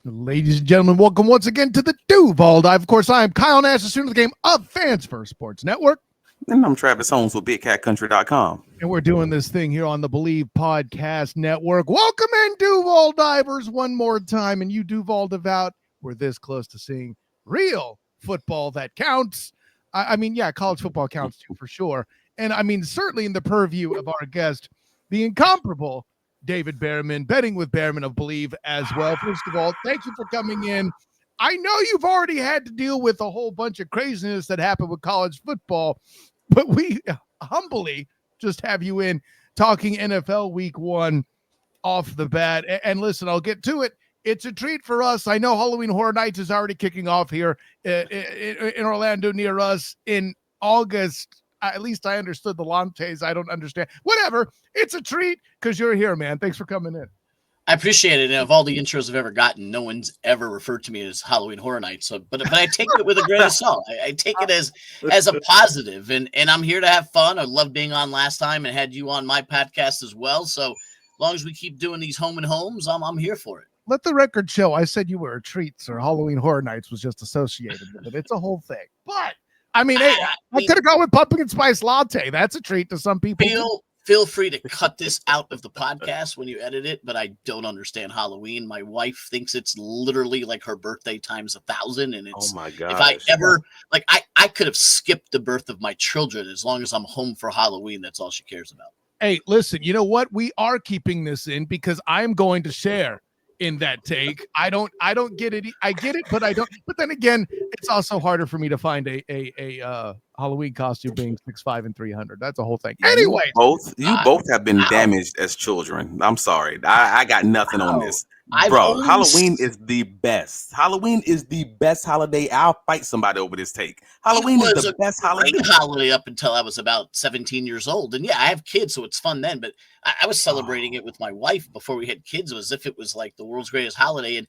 Ladies and gentlemen, welcome once again to the Duuuval Dive. Of course, I am Kyle Nash, the student of the game of Fans First Sports Network. And I'm Travis Holmes with BigCatCountry.com. And we're doing this thing here on the Believe Podcast Network. Welcome in, Duval Divers, one more time. And you, Duval Devout, we're this close to seeing real football that counts. I mean, college football counts too, for sure. And I mean, certainly in the purview of our guest, the incomparable David Bearman, betting with Bearman of Believe as well. First of all, thank you for coming in. I know you've already had to deal with a whole bunch of craziness that happened with college football, but we humbly just have you in talking NFL Week 1 off the bat. And listen, I'll get to it. It's a treat for us. I know Halloween Horror Nights is already kicking off here in Orlando near us in August. At least I understood the Lantes. I don't understand. Whatever. It's a treat because you're here, man. Thanks for coming in. I appreciate it. And of all the intros I've ever gotten, no one's ever referred to me as Halloween Horror Nights. So, but I take it with a grain of salt. I take it as a positive, and I'm here to have fun. I loved being on last time and had you on my podcast as well. So, as long as we keep doing these home and homes, I'm here for it. Let the record show. I said you were a treat, sir. Halloween Horror Nights was just associated with it. It's a whole thing. But I mean, I could have gone with pumpkin spice latte. That's a treat to some people. Feel free to cut this out of the podcast when you edit it, but I don't understand Halloween. My wife thinks it's literally like her birthday times 1,000, and it's, oh my God. If I ever, I could have skipped the birth of my children as long as I'm home for Halloween. That's all she cares about. Hey, listen, you know what? We are keeping this in because I'm going to share in that take. I don't get it. I get it, but I don't. But then again, it's also harder for me to find a Halloween costume being 6'5" and 300. That's a whole thing. Anyway, you both have been damaged as children. I'm sorry. I got nothing on this. Bro, Halloween is the best. Halloween is the best holiday. I'll fight somebody over this take. Halloween is the best holiday up until I was about 17 years old. And yeah, I have kids, so it's fun then. But I was celebrating it with my wife before we had kids, as if it was like the world's greatest holiday. And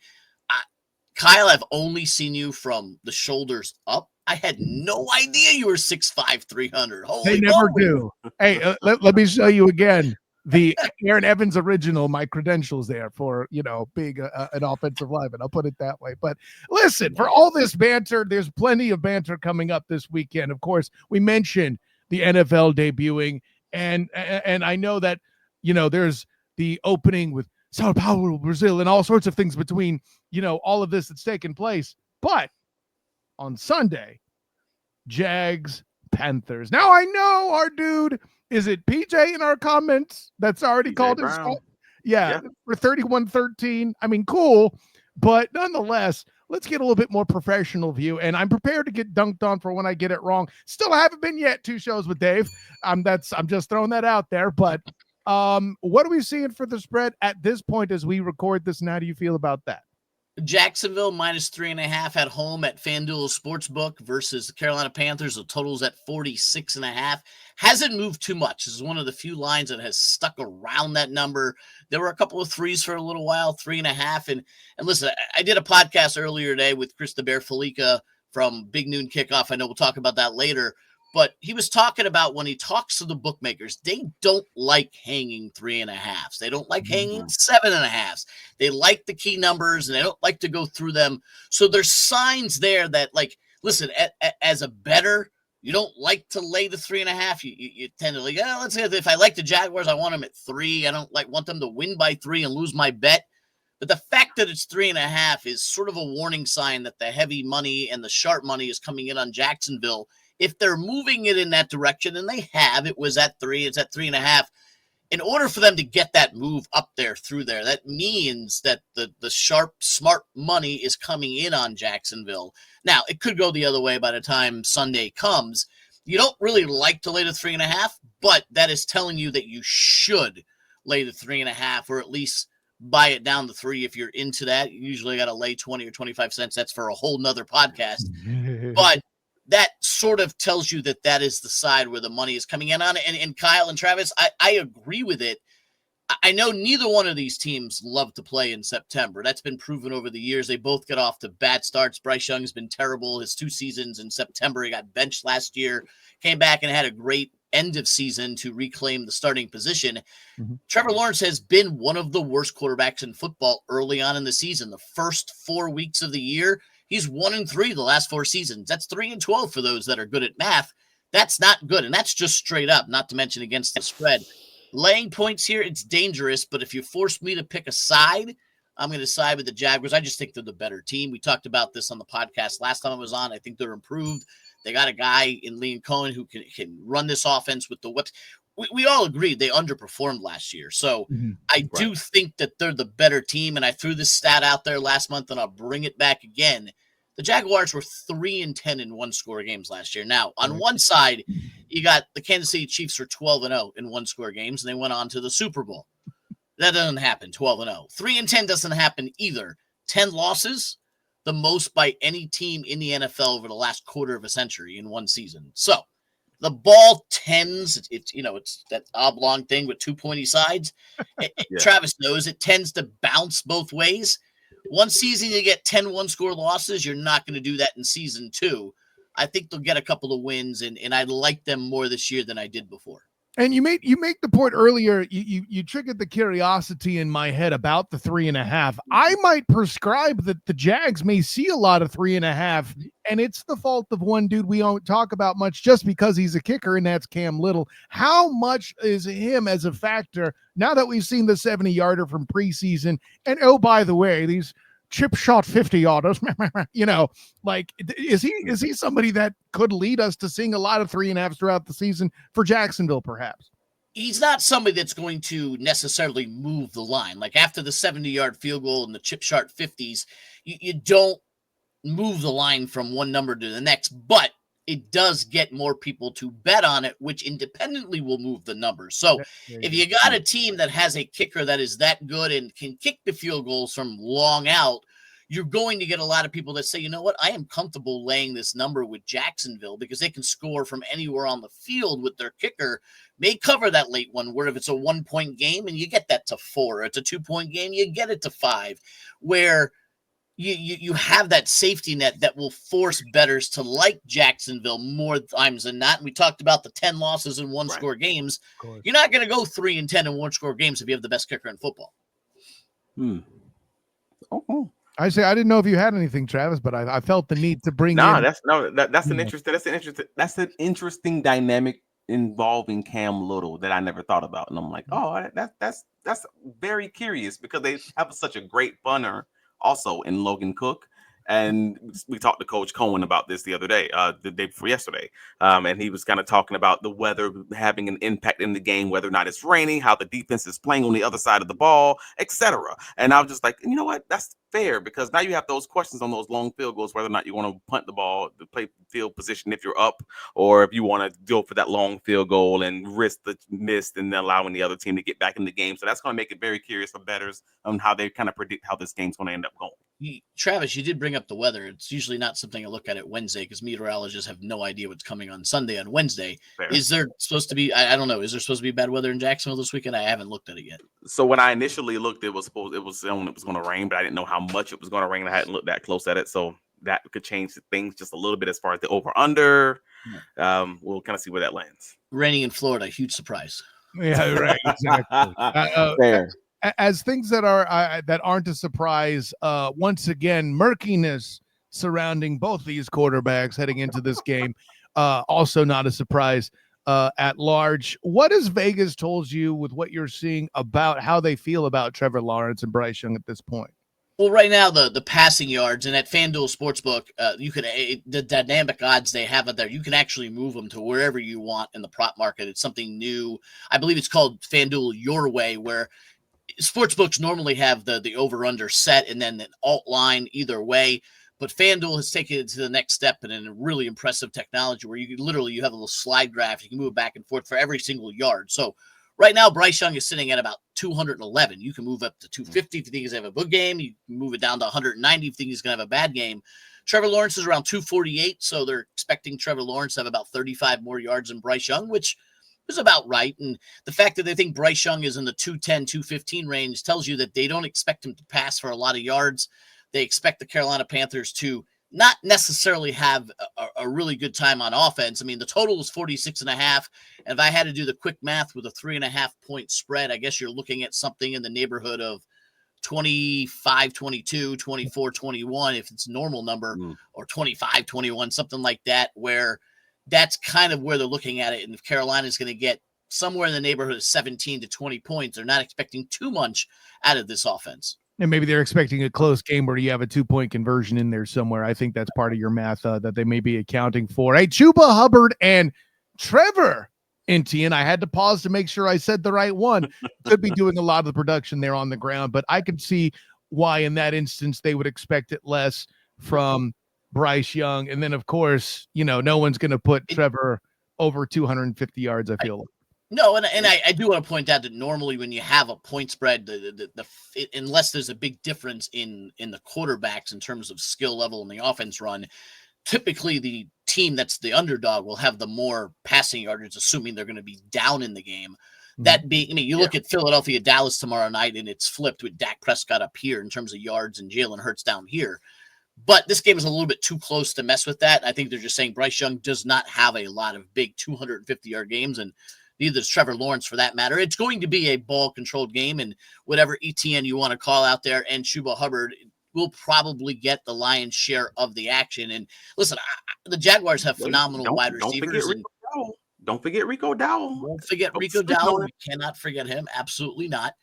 Kyle, I've only seen you from the shoulders up. I had no idea you were 6'5", 300. They never do. Hey, let me show you again. The Aaron Evans original, my credentials there for, being an offensive lineman. I'll put it that way. But listen, for all this banter, there's plenty of banter coming up this weekend. Of course, we mentioned the NFL debuting, and I know that, there's the opening with Sao Paulo, Brazil, and all sorts of things between, all of this that's taken place. But on Sunday, Jags, Panthers. Now, I know our dude, is it PJ in our comments that's already called his phone? Yeah, for 31-13. I mean, cool. But nonetheless, let's get a little bit more professional view. And I'm prepared to get dunked on for when I get it wrong. Still haven't been yet 2 shows with Dave. I'm just throwing that out there. But what are we seeing for the spread at this point as we record this? And how do you feel about that? Jacksonville -3.5 at home at FanDuel Sportsbook versus the Carolina Panthers. The total's at 46.5. Hasn't moved too much. This is one of the few lines that has stuck around that number. There were a couple of threes for a little while, 3.5. And listen, I did a podcast earlier today with Chris the Bear Felica from Big Noon Kickoff. I know we'll talk about that later. But he was talking about when he talks to the bookmakers, they don't like hanging 3.5s. They don't like hanging 7.5s. They like the key numbers, and they don't like to go through them. So there's signs there that, listen, as a bettor, you don't like to lay the 3.5. You tend to let's say if I like the Jaguars, I want them at 3. I don't want them to win by 3 and lose my bet. But the fact that it's 3.5 is sort of a warning sign that the heavy money and the sharp money is coming in on Jacksonville. If they're moving it in that direction, and they have, it was at 3, it's at 3.5. In order for them to get that move up there through there, that means that the sharp, smart money is coming in on Jacksonville. Now, it could go the other way by the time Sunday comes. You don't really like to lay the 3.5, but that is telling you that you should lay the 3.5, or at least buy it down to 3 if you're into that. You usually got to lay 20 or 25 cents. That's for a whole nother podcast. But that sort of tells you that is the side where the money is coming in on. And Kyle and Travis, I agree with it. I know neither one of these teams love to play in September. That's been proven over the years. They both get off to bad starts. Bryce Young's been terrible. His 2 seasons in September, he got benched last year, came back and had a great end of season to reclaim the starting position. Mm-hmm. Trevor Lawrence has been one of the worst quarterbacks in football early on in the season. The first 4 weeks of the year, he's 1-3 the last 4 seasons. That's 3-12 for those that are good at math. That's not good, and that's just straight up, not to mention against the spread. Laying points here, it's dangerous, but if you force me to pick a side, I'm going to side with the Jaguars. I just think they're the better team. We talked about this on the podcast last time I was on. I think they're improved. They got a guy in Coen who can run this offense with the what. We all agreed they underperformed last year. So I do think that they're the better team, and I threw this stat out there last month, and I'll bring it back again. The Jaguars were 3-10 in one-score games last year. Now, on one side, you got the Kansas City Chiefs were 12-0 in one-score games, and they went on to the Super Bowl. That doesn't happen, 12-0. 3-10 doesn't happen either. 10 losses, the most by any team in the NFL over the last quarter of a century in one season. So the ball tends, it's that oblong thing with 2 pointy sides. Travis knows it tends to bounce both ways. One season you get 10 one-score losses. You're not going to do that in season 2. I think they'll get a couple of wins, and I like them more this year than I did before. And you make the point earlier, you triggered the curiosity in my head about the 3.5. I might prescribe that the Jags may see a lot of 3.5, and it's the fault of one dude we don't talk about much just because he's a kicker, and that's Cam Little. How much is him as a factor now that we've seen the 70-yarder from preseason? And oh, by the way, these chip shot 50-yarders, is he somebody that could lead us to seeing a lot of 3.5s throughout the season for Jacksonville, perhaps? He's not somebody that's going to necessarily move the line. Like after the 70-yard field goal and the chip shot 50s, you don't move the line from one number to the next, but it does get more people to bet on it, which independently will move the numbers. So if you got a team that has a kicker that is that good and can kick the field goals from long out, you're going to get a lot of people that say, you know what, I am comfortable laying this number with Jacksonville because they can score from anywhere on the field with their kicker. May cover that late one, where if it's a 1-point game and you get that to 4, or it's a 2-point game, you get it to 5, where you have that safety net that will force bettors to like Jacksonville more times than not. And we talked about the 10 losses in one-score games. You're not going to go 3-10 in one-score games if you have the best kicker in football. I didn't know if you had anything, Travis, but I felt the need to bring in. That's an interesting dynamic involving Cam Little that I never thought about, and I'm like, that's very curious because they have such a great punter also in Logan Cook. And we talked to Coach Coen about this the other day, the day before yesterday. And he was kind of talking about the weather having an impact in the game, whether or not it's raining, how the defense is playing on the other side of the ball, etc. And I was just like, you know what? That's fair, because now you have those questions on those long field goals, whether or not you want to punt the ball, to play field position if you're up, or if you want to go for that long field goal and risk the miss and then allowing the other team to get back in the game. So that's going to make it very curious for bettors on how they kind of predict how this game's going to end up going. Travis, you did bring up the weather. It's usually not something I look at Wednesday because meteorologists have no idea what's coming on Sunday on Wednesday. Fair. Is there supposed to be, I don't know, is there supposed to be bad weather in Jacksonville this weekend? I haven't looked at it yet. So when I initially looked, it was going to rain, but I didn't know how much it was going to rain. I hadn't looked that close at it. So that could change things just a little bit as far as the over-under. We'll kind of see where that lands. Raining in Florida, huge surprise. Yeah, right, exactly. Fair. As things that aren't a surprise, once again, murkiness surrounding both these quarterbacks heading into this game, also not a surprise at large. What has Vegas told you with what you're seeing about how they feel about Trevor Lawrence and Bryce Young at this point? Well, right now, the passing yards, and at FanDuel Sportsbook, you can the dynamic odds they have out there, you can actually move them to wherever you want in the prop market. It's something new. I believe it's called FanDuel Your Way, where sportsbooks normally have the over-under set and then an alt line either way. But FanDuel has taken it to the next step in a really impressive technology where you have a little slide graph. You can move it back and forth for every single yard. So right now, Bryce Young is sitting at about 211. You can move up to 250 if you think he's going to have a good game. You can move it down to 190 if you think he's going to have a bad game. Trevor Lawrence is around 248, so they're expecting Trevor Lawrence to have about 35 more yards than Bryce Young, which is about right. And the fact that they think Bryce Young is in the 210, 215 range tells you that they don't expect him to pass for a lot of yards. They expect the Carolina Panthers to not necessarily have a really good time on offense. I mean, the total is 46.5. And if I had to do the quick math with a 3.5 point spread, I guess you're looking at something in the neighborhood of 25, 22, 24, 21, if it's a normal number, or 25, 21, something like that, where that's kind of where they're looking at it. And if Carolina's going to get somewhere in the neighborhood of 17 to 20 points, they're not expecting too much out of this offense. And maybe they're expecting a close game where you have a 2-point conversion in there somewhere. I think that's part of your math that they may be accounting for. Hey, Chuba Hubbard and Trevor Etienne. I had to pause to make sure I said the right one. Could be doing a lot of the production there on the ground, but I could see why in that instance they would expect it less from Bryce Young. And then, of course, no one's going to put Trevor over 250 yards, I feel like. No, and I do want to point out that normally when you have a point spread, unless there's a big difference in the quarterbacks in terms of skill level in the offense run, typically the team that's the underdog will have the more passing yardage, assuming they're going to be down in the game. That being, you look at Philadelphia, Dallas tomorrow night, and it's flipped with Dak Prescott up here in terms of yards and Jalen Hurts down here. But this game is a little bit too close to mess with that. I think they're just saying Bryce Young does not have a lot of big 250-yard games, and neither does Trevor Lawrence for that matter. It's going to be a ball-controlled game, and whatever Etienne you want to call out there and Chuba Hubbard will probably get the lion's share of the action. And listen, the Jaguars have phenomenal wide receivers. Don't forget Rico Dowell. Don't forget Rico Dowell. We cannot forget him. Absolutely not.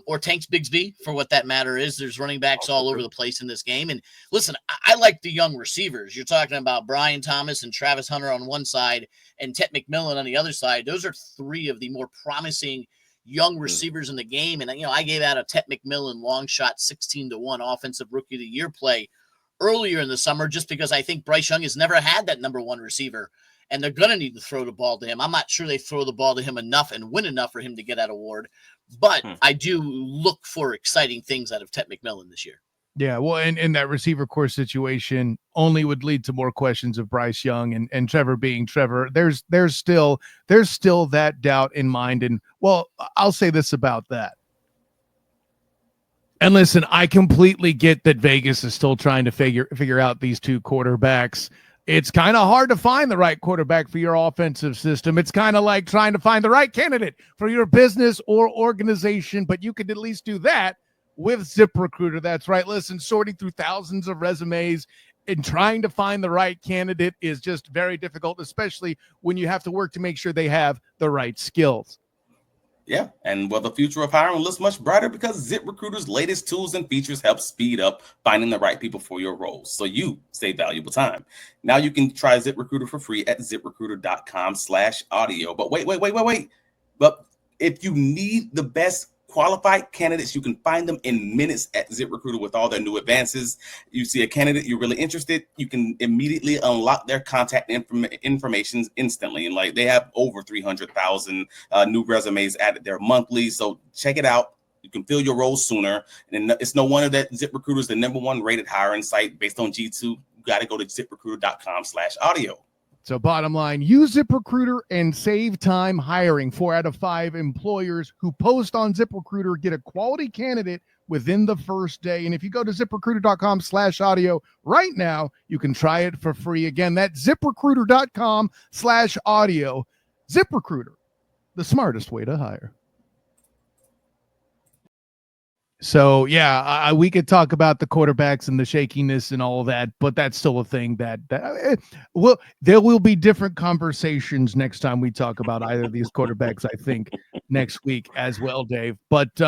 Or Tanks Bigsby, for what that matter is. There's running backs all over the place in this game. And listen, I like the young receivers. You're talking about Brian Thomas and Travis Hunter on one side and Ted McMillan on the other side. Those are three of the more promising young receivers in the game. And, I gave out a Ted McMillan long shot 16-1 offensive rookie of the year play earlier in the summer, just because I think Bryce Young has never had that number one receiver. And they're going to need to throw the ball to him. I'm not sure they throw the ball to him enough and win enough for him to get that award. But I do look for exciting things out of Ted McMillan this year. Yeah, well, and that receiver core situation only would lead to more questions of Bryce Young and Trevor being Trevor. There's still that doubt in mind. And, well, I'll say this about that. And listen, I completely get that Vegas is still trying to figure out these two quarterbacks. It's kind of hard to find the right quarterback for your offensive system. It's kind of like trying to find the right candidate for your business or organization, but you could at least do that with ZipRecruiter. That's right. Listen, sorting through thousands of resumes and trying to find the right candidate is just very difficult, especially when you have to work to make sure they have the right skills. Yeah, and the future of hiring looks much brighter because ZipRecruiter's latest tools and features help speed up finding the right people for your roles, so you save valuable time. Now you can try ZipRecruiter for free at ZipRecruiter.com/audio. But wait. But if you need the best qualified candidates, you can find them in minutes at ZipRecruiter with all their new advances. You see a candidate you're really interested, you can immediately unlock their contact information instantly. And they have over 300,000 new resumes added there monthly. So check it out. You can fill your role sooner. And it's no wonder that ZipRecruiter is the #1 rated hiring site based on G2. You got to go to ZipRecruiter.com/audio. So bottom line, use ZipRecruiter and save time hiring. 4 out of 5 employers who post on ZipRecruiter get a quality candidate within the first day. And if you go to ZipRecruiter.com/audio right now, you can try it for free. Again, that's ZipRecruiter.com/audio. ZipRecruiter, the smartest way to hire. So, yeah, we could talk about the quarterbacks and the shakiness and all of that, but that's still a thing that there will be different conversations next time we talk about either of these quarterbacks, I think, next week as well, Dave. But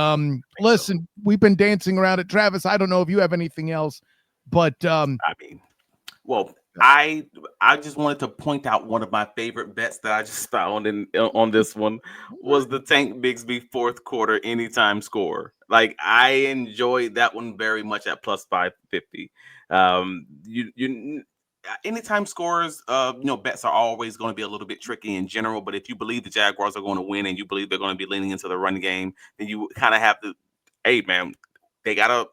listen, we've been dancing around it. Travis, I don't know if you have anything else, but I just wanted to point out one of my favorite bets that I just found on this one was the Tank Bigsby fourth quarter anytime score. I enjoyed that one very much at plus 550. Anytime scores, bets are always going to be a little bit tricky in general. But if you believe the Jaguars are going to win and you believe they're going to be leaning into the run game, then you kind of have to, hey man, they got a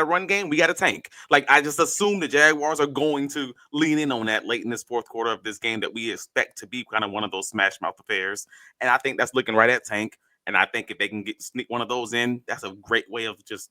run game. We got a tank. I just assume the Jaguars are going to lean in on that late in this fourth quarter of this game that we expect to be kind of one of those smash mouth affairs. And I think that's looking right at Tank. And I think if they can sneak one of those in, that's a great way of just,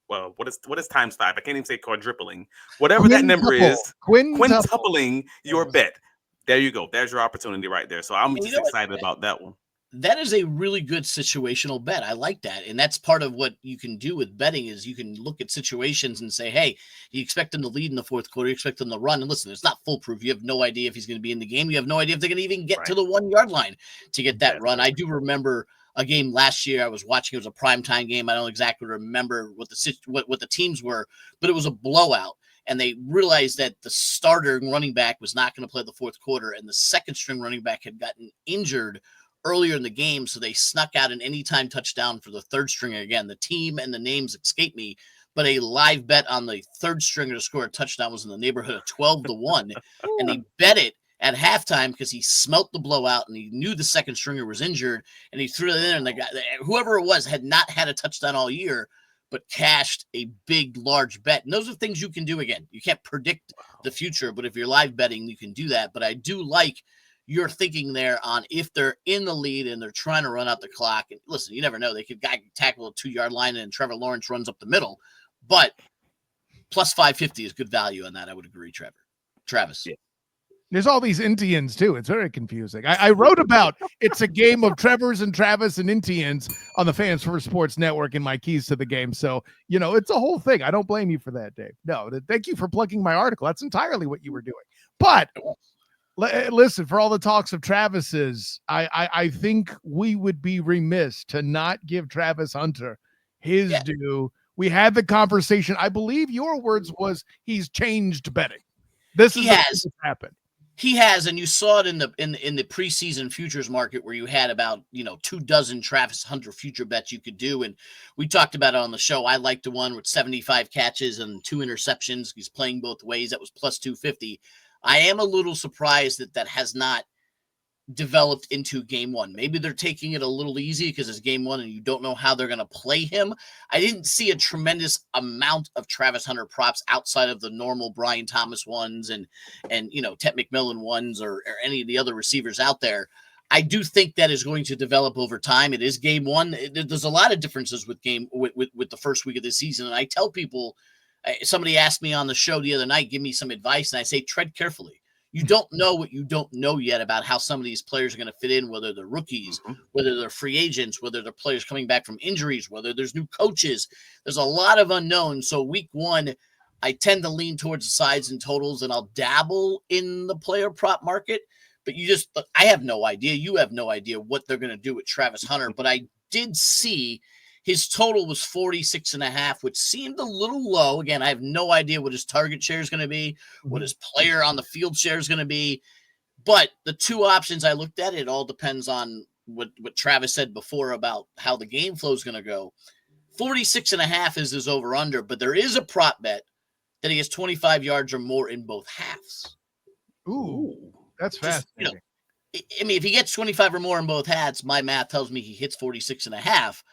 Well, what is times 5? I can't even say quadrupling. Whatever that number is, quintupling your bet. There you go. There's your opportunity right there. So I'm just excited about that one. That is a really good situational bet. I like that. And that's part of what you can do with betting is you can look at situations and say, hey, you expect them to lead in the fourth quarter, you expect them to run. And listen, it's not foolproof. You have no idea if he's going to be in the game. You have no idea if they're going to even get to the 1 yard line to get that run. I do remember a game last year I was watching. It was a primetime game. I don't exactly remember what the teams were, but it was a blowout. And they realized that the starter running back was not going to play the fourth quarter. And the second string running back had gotten injured earlier in the game, so they snuck out an anytime touchdown for the third stringer. Again, the team and the names escape me, but a live bet on the third stringer to score a touchdown was in the neighborhood of 12-1, and they bet it at halftime because he smelt the blowout and he knew the second stringer was injured, and he threw it in, and the guy, whoever it was, had not had a touchdown all year, but cashed a big, large bet. And those are things you can do. Again, you can't predict the future, but if you're live betting, you can do that. But I do like you're thinking there on if they're in the lead and they're trying to run out the clock. And listen, you never know. They could tackle a 2 yard line and Trevor Lawrence runs up the middle. But plus 550 is good value on that. I would agree, Travis. Yeah. There's all these Etiennes too. It's very confusing. I wrote about it's a game of Trevors and Travis and Etiennes on the Fans First Sports Network in my keys to the game. So, it's a whole thing. I don't blame you for that, Dave. No, thank you for plugging my article. That's entirely what you were doing. But listen, for all the talks of Travis's, I think we would be remiss to not give Travis Hunter his due. We had the conversation. I believe your words was he's changed betting. This has happened. He has, and you saw it in the preseason futures market where you had about 24 Travis Hunter future bets you could do, and we talked about it on the show. I liked the one with 75 catches and 2 interceptions. He's playing both ways. That was plus 250. I am a little surprised that has not developed into game one. Maybe they're taking it a little easy because it's game one and you don't know how they're going to play him. I didn't see a tremendous amount of Travis Hunter props outside of the normal Brian Thomas ones and Tet McMillan ones or any of the other receivers out there. I do think that is going to develop over time. It is game one. There's a lot of differences with the first week of the season. And I tell people, somebody asked me on the show the other night, give me some advice. And I say, tread carefully. You don't know what you don't know yet about how some of these players are going to fit in, whether they're rookies, whether they're free agents, whether they're players coming back from injuries, whether there's new coaches. There's a lot of unknowns. So week one, I tend to lean towards the sides and totals, and I'll dabble in the player prop market. But I have no idea. You have no idea what they're going to do with Travis Hunter. But I did see his total was 46.5, which seemed a little low. Again, I have no idea what his target share is going to be, what his player on the field share is going to be. But the two options I looked at, it all depends on what Travis said before about how the game flow is going to go. 46.5 is his over-under, but there is a prop bet that he has 25 yards or more in both halves. Ooh, that's fascinating. I mean, if he gets 25 or more in both halves, my math tells me he hits 46.5.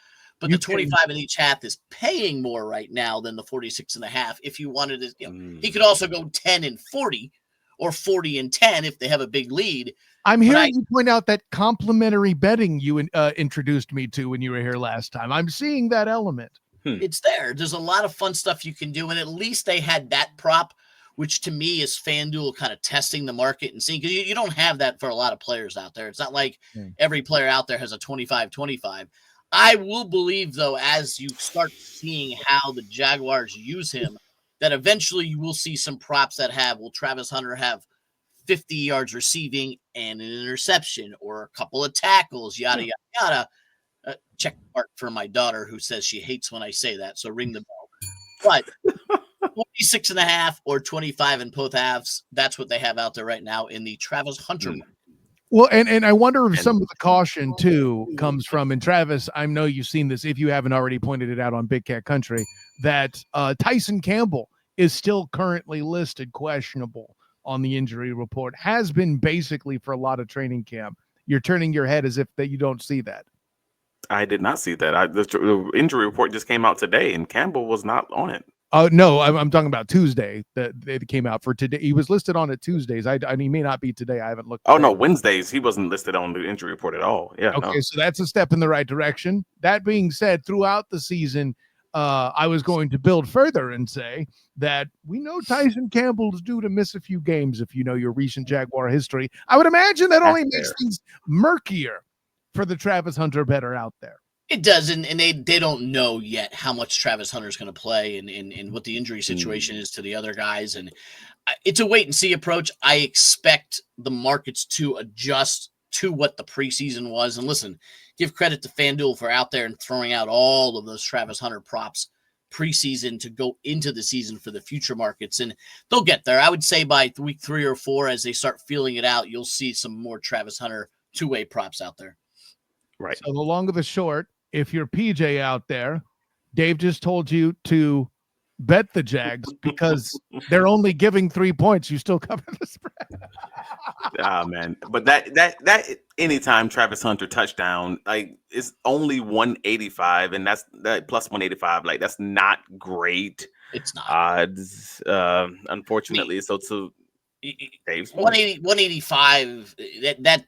But the 25 in each half is paying more right now than the 46.5. If you wanted to, he could also go 10 and 40 or 40 and 10 if they have a big lead. I'm hearing you point out that complimentary betting you introduced me to when you were here last time. I'm seeing that element. It's there. There's a lot of fun stuff you can do. And at least they had that prop, which to me is FanDuel kind of testing the market and seeing, because you don't have that for a lot of players out there. It's not like every player out there has a 25-25. I will believe, though, as you start seeing how the Jaguars use him, that eventually you will see some props that will Travis Hunter have 50 yards receiving and an interception or a couple of tackles, yada, yada, yada. Check mark for my daughter who says she hates when I say that, so ring the bell. But 46.5 or 25 in both halves, that's what they have out there right now in the Travis Hunter market. Well, and I wonder if some of the caution, too, comes from, and Travis, I know you've seen this, if you haven't already pointed it out on Big Cat Country, that Tyson Campbell is still currently listed questionable on the injury report, has been basically for a lot of training camp. You're turning your head as if that you don't see that. I did not see that. The injury report just came out today, and Campbell was not on it. No, I'm talking about Tuesday that it came out for today. He was listed on it Tuesdays. He may not be today. I haven't looked. Oh, no, Wednesdays. He wasn't listed on the injury report at all. Yeah. Okay, so that's a step in the right direction. That being said, throughout the season, I was going to build further and say that we know Tyson Campbell's due to miss a few games if you know your recent Jaguar history. I would imagine that only makes things murkier for the Travis Hunter better out there. It does, and they don't know yet how much Travis Hunter is going to play and what the injury situation is to the other guys. And it's a wait-and-see approach. I expect the markets to adjust to what the preseason was. And listen, give credit to FanDuel for out there and throwing out all of those Travis Hunter props preseason to go into the season for the future markets. And they'll get there. I would say by week 3 or 4, as they start feeling it out, you'll see some more Travis Hunter two-way props out there. Right. So the long of the short, if you're PJ out there, Dave just told you to bet the Jags because they're only giving 3 points. You still cover the spread. Man. But that anytime Travis Hunter touchdown, like it's only 185, and that's that plus 185. Like that's not great. It's not odds, unfortunately. So to Dave's 185,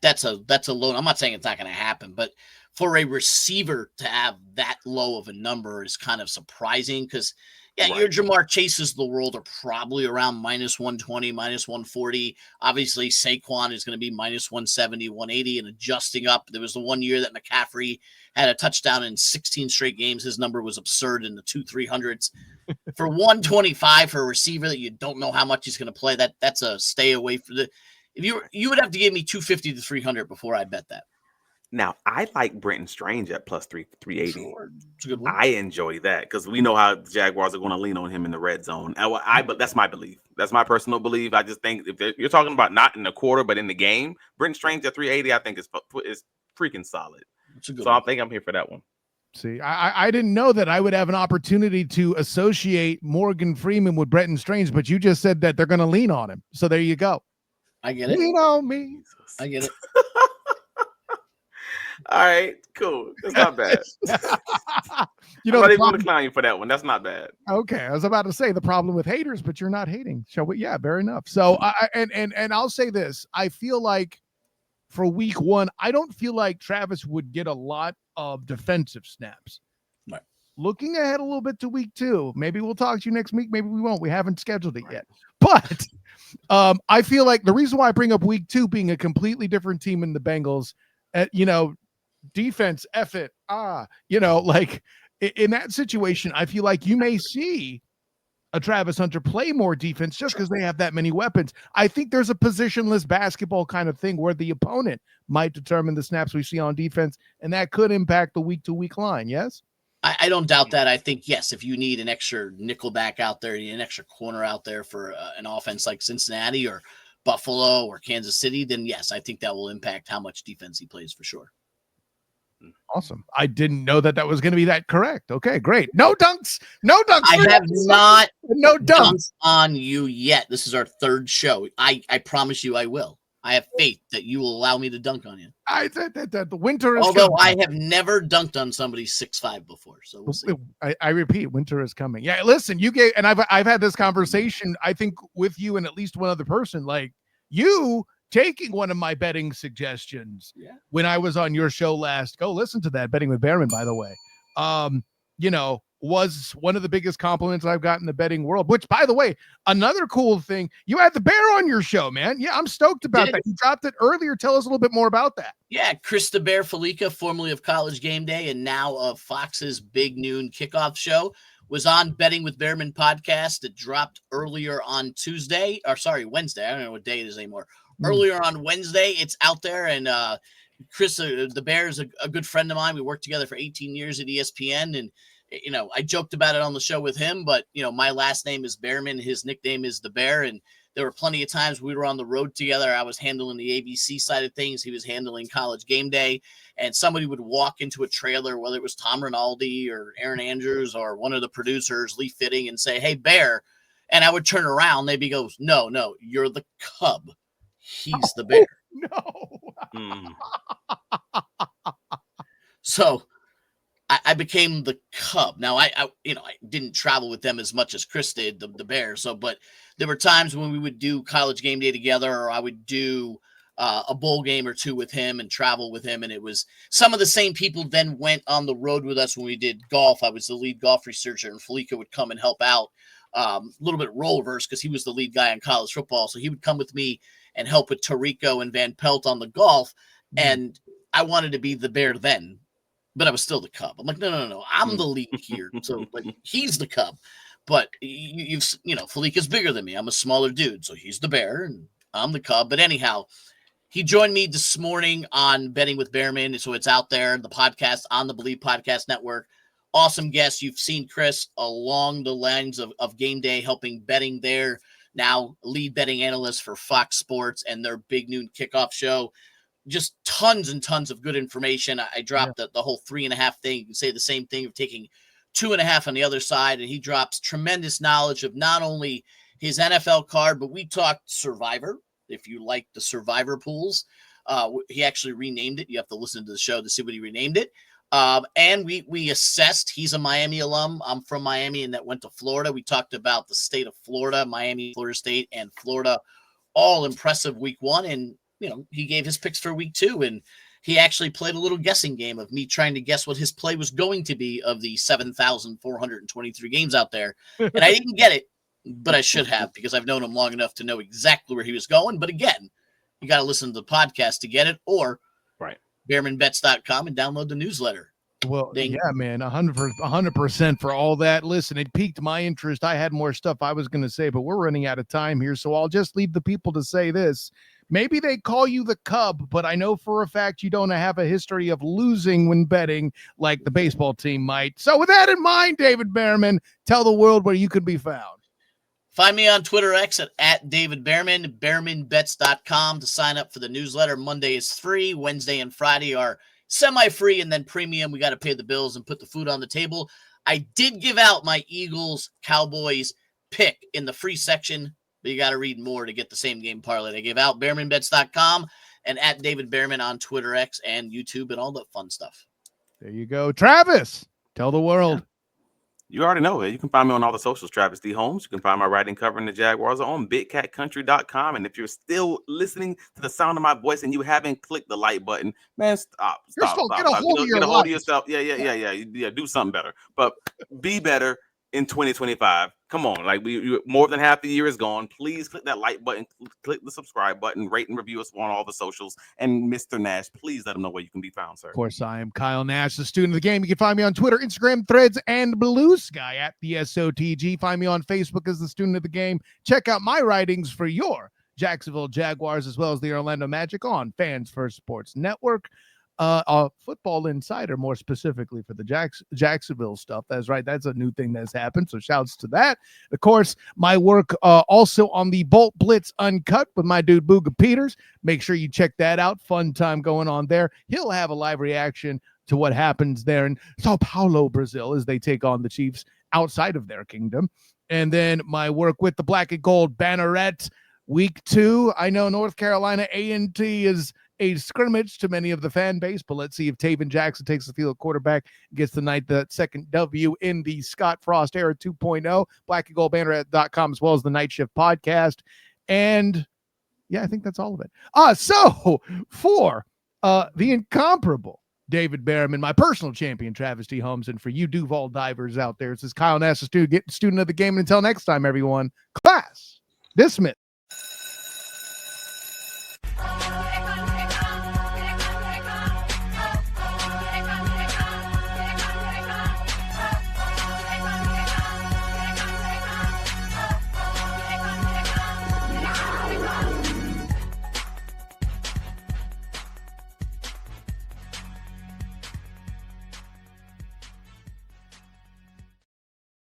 that's a low. I'm not saying it's not going to happen, but for a receiver to have that low of a number is kind of surprising because, your Jamar Chases of the world are probably around minus 120, minus 140. Obviously, Saquon is going to be minus 170, 180 and adjusting up. There was the 1 year that McCaffrey had a touchdown in 16 straight games. His number was absurd in the 200-300s. For 125 for a receiver that you don't know how much he's going to play, that's a stay away from the. If you would have to give me 250 to 300 before I bet that. Now, I like Brenton Strange at plus 380. Sure. It's a good one. I enjoy that because we know how the Jaguars are going to lean on him in the red zone. But that's my belief. That's my personal belief. I just think if you're talking about not in the quarter, but in the game, Brenton Strange at 380, I think is freaking solid. So I think I'm here for that one. See, I didn't know that I would have an opportunity to associate Morgan Freeman with Brenton Strange, but you just said that they're going to lean on him. So there you go. I get it. Lean on me. I get it. All right, cool. That's not bad. You know, I'm not even going to clown you for that one. That's not bad. Okay, I was about to say the problem with haters, but you're not hating. Shall we? Yeah, fair enough. So, and I'll say this: I feel like for week 1, I don't feel like Travis would get a lot of defensive snaps. Right. Looking ahead a little bit to week 2, maybe we'll talk to you next week. Maybe we won't. We haven't scheduled it yet. But I feel like the reason why I bring up week 2 being a completely different team in the Bengals, defense, F it. Like in that situation, I feel like you may see a Travis Hunter play more defense just because they have that many weapons. I think there's a positionless basketball kind of thing where the opponent might determine the snaps we see on defense, and that could impact the week-to-week line, yes? I don't doubt that. I think, yes, if you need an extra nickel back out there, you need an extra corner out there for an offense like Cincinnati or Buffalo or Kansas City, then yes, I think that will impact how much defense he plays for sure. Awesome. I didn't know that was going to be that correct. Okay, great. No dunks. I have not no dunks on you yet. This is our 3rd show. I promise you I will. I have faith that you will allow me to dunk on you. I said that the winter is Although coming. I have never dunked on somebody 6'5" before, so we'll see. I repeat, winter is coming. Yeah, listen, you gave, and I've had this conversation, I think, with you and at least one other person, like you taking one of my betting suggestions when I was on your show last. Go listen to that, Betting with Bearman, by the way. Was one of the biggest compliments I've gotten in the betting world, which, by the way, another cool thing, you had the Bear on your show, man. Yeah, I'm stoked about that. You dropped it earlier. Tell us a little bit more about that. Yeah, Chris the Bear Felica, formerly of College Game Day and now of Fox's Big Noon Kickoff Show, was on Betting with Bearman podcast that dropped earlier on Wednesday. I don't know what day it is anymore. Earlier on Wednesday, it's out there, and Chris, the Bear, is a good friend of mine. We worked together for 18 years at ESPN, and I joked about it on the show with him, but my last name is Bearman. His nickname is the Bear, and there were plenty of times we were on the road together. I was handling the ABC side of things. He was handling College Game Day, and somebody would walk into a trailer, whether it was Tom Rinaldi or Aaron Andrews or one of the producers, Lee Fitting, and say, "Hey, Bear," and I would turn around. They'd be goes, "No, you're the Cub. He's the Bear." No. So I became the Cub. Now I didn't travel with them as much as Chris did, the Bear. But there were times when we would do College Game Day together, or I would do a bowl game or two with him and travel with him. And it was some of the same people then went on the road with us when we did golf. I was the lead golf researcher, and Felica would come and help out a little bit role reverse because he was the lead guy in college football. So he would come with me and help with Tarico and Van Pelt on the golf. And I wanted to be the Bear then, but I was still the Cub. I'm like, no. I'm the lead here. So, but he's the Cub. But you've Felica's bigger than me. I'm a smaller dude. So he's the Bear and I'm the Cub. But anyhow, he joined me this morning on Betting with Bearman. So it's out there, the podcast on the Believe Podcast Network. Awesome guest. You've seen Chris along the lines of Game Day, helping betting there. Now lead betting analyst for Fox Sports and their Big Noon Kickoff show. Just tons and tons of good information. I dropped the whole 3.5 thing. You can say the same thing of taking 2.5 on the other side. And he drops tremendous knowledge of not only his NFL card, but we talked Survivor. If you like the Survivor pools, he actually renamed it. You have to listen to the show to see what he renamed it. And we assessed. He's a Miami alum. I'm from Miami and that went to Florida. We talked about the state of Florida, Miami, Florida State, and Florida. All impressive week 1. And, he gave his picks for week 2. And he actually played a little guessing game of me trying to guess what his play was going to be of the 7,423 games out there. And I didn't get it. But I should have, because I've known him long enough to know exactly where he was going. But again, you got to listen to the podcast to get it, or BearmanBets.com and download the newsletter. Well, yeah, man, 100% for all that. Listen, it piqued my interest. I had more stuff I was going to say, but we're running out of time here. So I'll just leave the people to say this. Maybe they call you the Cub, but I know for a fact you don't have a history of losing when betting like the baseball team might. So with that in mind, David Bearman, tell the world where you could be found. Find me on Twitter X at David Bearman, BearmanBets.com to sign up for the newsletter. Monday is free. Wednesday and Friday are semi-free, and then premium. We got to pay the bills and put the food on the table. I did give out my Eagles-Cowboys pick in the free section, but you got to read more to get the same game parlay. I gave out BearmanBets.com and at David Bearman on Twitter X and YouTube and all that fun stuff. There you go. Travis, tell the world. Yeah. You already know it. You can find me on all the socials, Travis D. Holmes. You can find my writing covering the Jaguars on BigCatCountry.com. And if you're still listening to the sound of my voice and you haven't clicked the like button, man, stop. Get a hold of yourself. Yeah. Do something better. But be better in 2025. Come on. Like we more than half the year is gone. Please click that like button, click the subscribe button, rate and review us on all the socials. And Mr. Nash, please let them know where you can be found, sir. Of course, I am Kyle Nash, the student of the game. You can find me on Twitter, Instagram, Threads, and Blue Sky at the SOTG. Find me on Facebook as the student of the game. Check out my writings for your Jacksonville Jaguars as well as the Orlando Magic on Fans First Sports Network. Football Insider, more specifically for the Jacksonville stuff. That's right. That's a new thing that's happened. So shouts to that. Of course, my work also on the Bolt Blitz Uncut with my dude Booga Peters. Make sure you check that out. Fun time going on there. He'll have a live reaction to what happens there in Sao Paulo, Brazil, as they take on the Chiefs outside of their kingdom. And then my work with the Black and Gold Banneret week 2. I know North Carolina A&T is a scrimmage to many of the fan base, but let's see if Taven Jackson takes the field quarterback, gets the second W in the Scott Frost era 2.0, blackandgoldbanner.com, as well as the Night Shift podcast. And yeah, I think that's all of it. So for the incomparable David Bearman, my personal champion, Travis T. Holmes, and for you Duval divers out there, this is Kyle Nash, student of the game. And until next time, everyone, class dismissed.